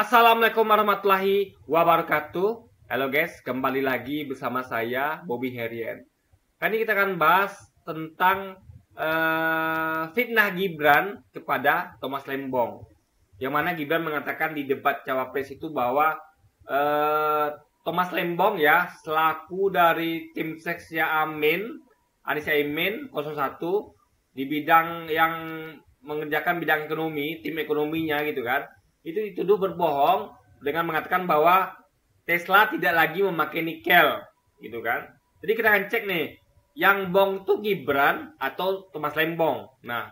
Assalamualaikum warahmatullahi wabarakatuh. Halo guys, kembali lagi bersama saya Bobby Herian. Kali ini kita akan bahas tentang fitnah Gibran kepada Thomas Lembong. Yang mana Gibran mengatakan di debat Cawapres itu bahwa Thomas Lembong ya selaku dari tim seksnya Anies Imin 01 di bidang yang mengerjakan bidang ekonomi, tim ekonominya gitu kan. Itu dituduh berbohong dengan mengatakan bahwa Tesla tidak lagi memakai nikel gitu kan. Jadi kita akan cek nih, yang bong itu Gibran atau Thomas Lembong. Nah,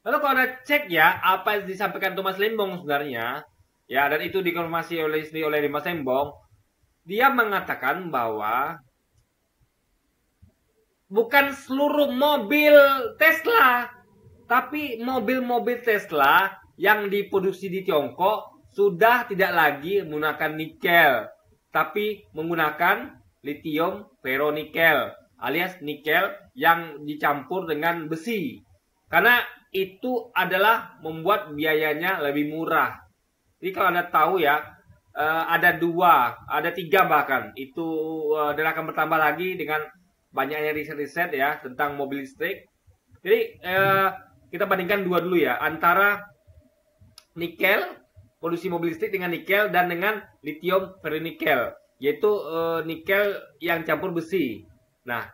lalu kalau ada cek ya apa yang disampaikan Thomas Lembong sebenarnya ya, dan itu dikonfirmasi oleh Thomas Lembong, dia mengatakan bahwa bukan seluruh mobil Tesla, tapi mobil-mobil Tesla yang diproduksi di Tiongkok sudah tidak lagi menggunakan nikel, tapi menggunakan lithium ferronikel alias nikel yang dicampur dengan besi. Karena itu adalah membuat biayanya lebih murah. Jadi kalau Anda tahu ya, ada tiga bahkan. Itu dan akan bertambah lagi dengan banyaknya riset-riset ya tentang mobil listrik. Jadi kita bandingkan dua dulu ya, antara nikel, produksi mobil listrik dengan nikel dan dengan lithium ferronikel, yaitu nikel yang campur besi. Nah,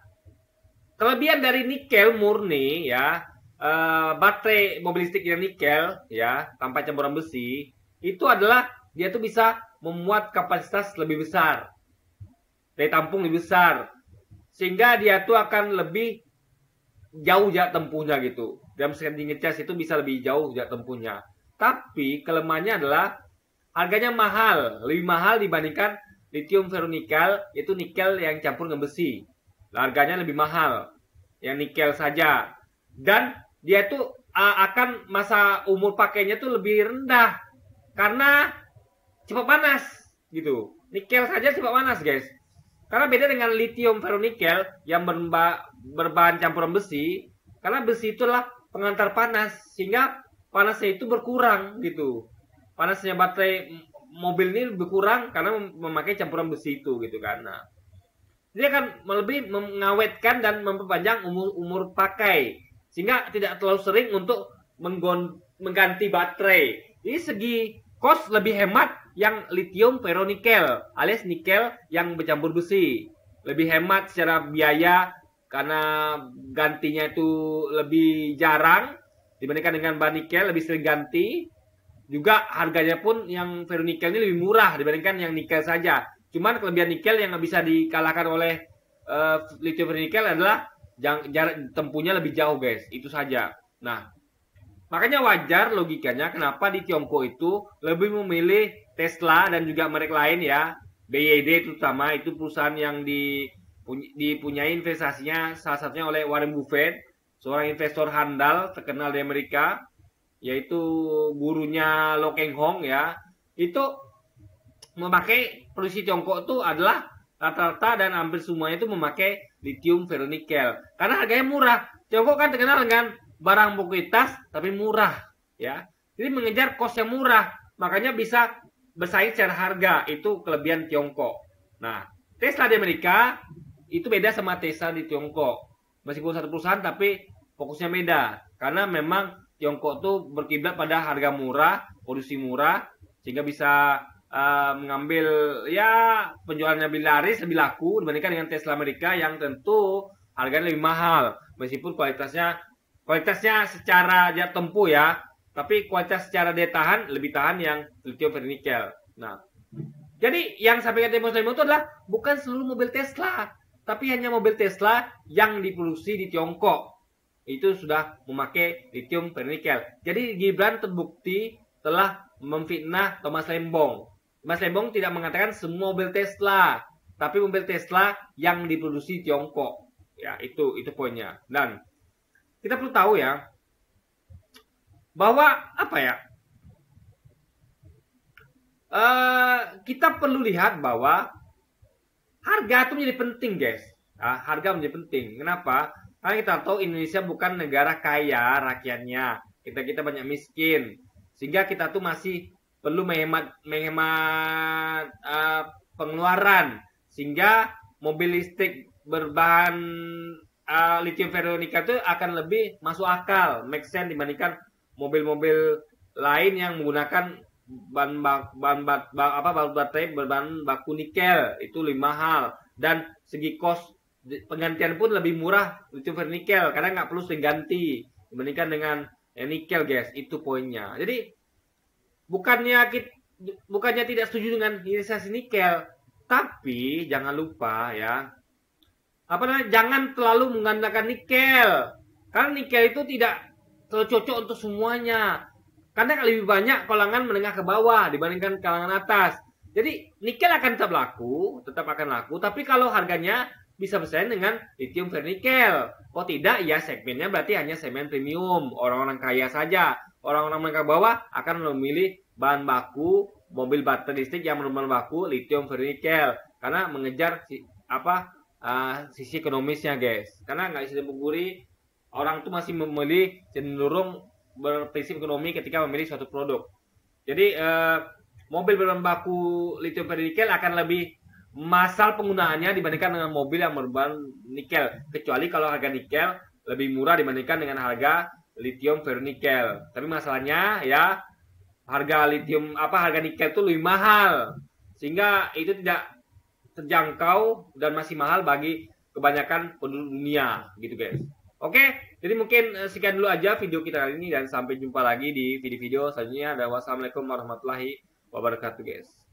kelebihan dari nikel murni ya, baterai mobil listrik yang nikel ya tanpa campuran besi, itu adalah dia tuh bisa memuat kapasitas lebih besar, daya tampung lebih besar, sehingga dia tuh akan lebih jauh jarak tempuhnya gitu. Dalam sekali ngecas itu bisa lebih jauh jarak tempuhnya. Tapi kelemahannya adalah harganya mahal, lebih mahal dibandingkan lithium ferronikel, yaitu nikel yang campur dengan besi. Harganya lebih mahal yang nikel saja. Dan dia tuh akan masa umur pakainya tuh lebih rendah karena cepat panas gitu. Nikel saja cepat panas, guys. Karena beda dengan lithium ferronikel yang berbahan campuran besi, karena besi itulah pengantar panas, sehingga panasnya itu berkurang gitu. Panasnya baterai mobil ini berkurang karena memakai campuran besi itu gitu kan. Nah, dia akan lebih mengawetkan dan memperpanjang umur pakai, sehingga tidak terlalu sering untuk mengganti baterai. Ini segi cost lebih hemat yang lithium ferronikel alias nikel yang bercampur besi. Lebih hemat secara biaya karena gantinya itu lebih jarang dibandingkan dengan bahan nikel, lebih sering ganti. Juga harganya pun yang ferronikel ini lebih murah dibandingkan yang nikel saja. Cuman kelebihan nikel yang bisa dikalahkan oleh lithium ferronikel adalah jarak tempuhnya lebih jauh, guys. Itu saja. Nah, makanya wajar logikanya kenapa di Tiongkok itu lebih memilih Tesla dan juga merek lain ya. BYD terutama, itu perusahaan yang dipunyai investasinya salah satunya oleh Warren Buffett, seorang investor handal terkenal di Amerika, yaitu gurunya Lo Keng Hong ya. Itu memakai produksi Tiongkok itu adalah rata-rata dan hampir semuanya itu memakai lithium ferronikel karena harganya murah. Tiongkok kan terkenal dengan barang kualitas tapi murah ya. Jadi mengejar cost yang murah, makanya bisa bersaing secara harga. Itu kelebihan Tiongkok. Nah, Tesla di Amerika itu beda sama Tesla di Tiongkok. Meskipun satu perusahaan tapi fokusnya beda. Karena memang Tiongkok tuh berkiblat pada harga murah, produksi murah, sehingga bisa mengambil ya penjualannya lebih laris, lebih laku dibandingkan dengan Tesla Amerika yang tentu harganya lebih mahal. Meskipun kualitasnya secara jarak tempuh ya, tapi kualitas secara daya tahan lebih tahan yang lithium ferronikel. Nah, jadi yang sampaikan Thomas Lembong itu adalah bukan seluruh mobil Tesla, tapi hanya mobil Tesla yang diproduksi di Tiongkok itu sudah memakai lithium ferronikel. Jadi Gibran terbukti telah memfitnah Thomas Lembong. Thomas Lembong tidak mengatakan semua mobil Tesla, tapi mobil Tesla yang diproduksi di Tiongkok. Ya, itu poinnya. Dan kita perlu tahu ya bahwa apa ya? Kita perlu lihat bahwa harga itu menjadi penting, guys. Nah, harga menjadi penting. Kenapa? Karena kita tahu Indonesia bukan negara kaya rakyatnya. Kita banyak miskin. Sehingga kita tuh masih perlu menghemat pengeluaran, sehingga mobil listrik berbahan lithium ferronika itu akan lebih masuk akal, make sense dibandingkan mobil-mobil lain yang menggunakan baterai berbahan baku nikel. Itu lebih mahal, dan segi cost penggantian pun lebih murah lithium ferronikel karena nggak perlu sering ganti dibandingkan dengan nikel, guys. Itu poinnya. Jadi bukannya tidak setuju dengan hilirisasi nikel, tapi jangan lupa ya, jangan terlalu mengandalkan nikel, karena nikel itu tidak terlalu cocok untuk semuanya, karena lebih banyak kalangan menengah ke bawah dibandingkan kalangan atas. Jadi nikel akan tetap akan laku, tapi kalau harganya bisa bersaing dengan lithium ferronikel. Kalau tidak, ya segmennya berarti hanya segmen premium, orang-orang kaya saja. Orang-orang menengah bawah akan memilih bahan baku mobil baterai listrik yang berbahan baku lithium ferronikel karena mengejar sisi ekonomisnya, guys. Karena nggak bisa dipungkiri, orang tuh masih memilih cenderung berprinsip ekonomi ketika memilih suatu produk. Jadi mobil berbahan baku lithium ferronikel akan lebih massal penggunaannya dibandingkan dengan mobil yang berbahan nikel, kecuali kalau harga nikel lebih murah dibandingkan dengan harga lithium ferronikel. Tapi masalahnya ya, harga nikel itu lebih mahal, sehingga itu tidak terjangkau dan masih mahal bagi kebanyakan penduduk dunia, gitu, guys. Oke, jadi mungkin sekian dulu aja video kita kali ini, dan sampai jumpa lagi di video-video selanjutnya. Dan wassalamualaikum warahmatullahi wabarakatuh, guys.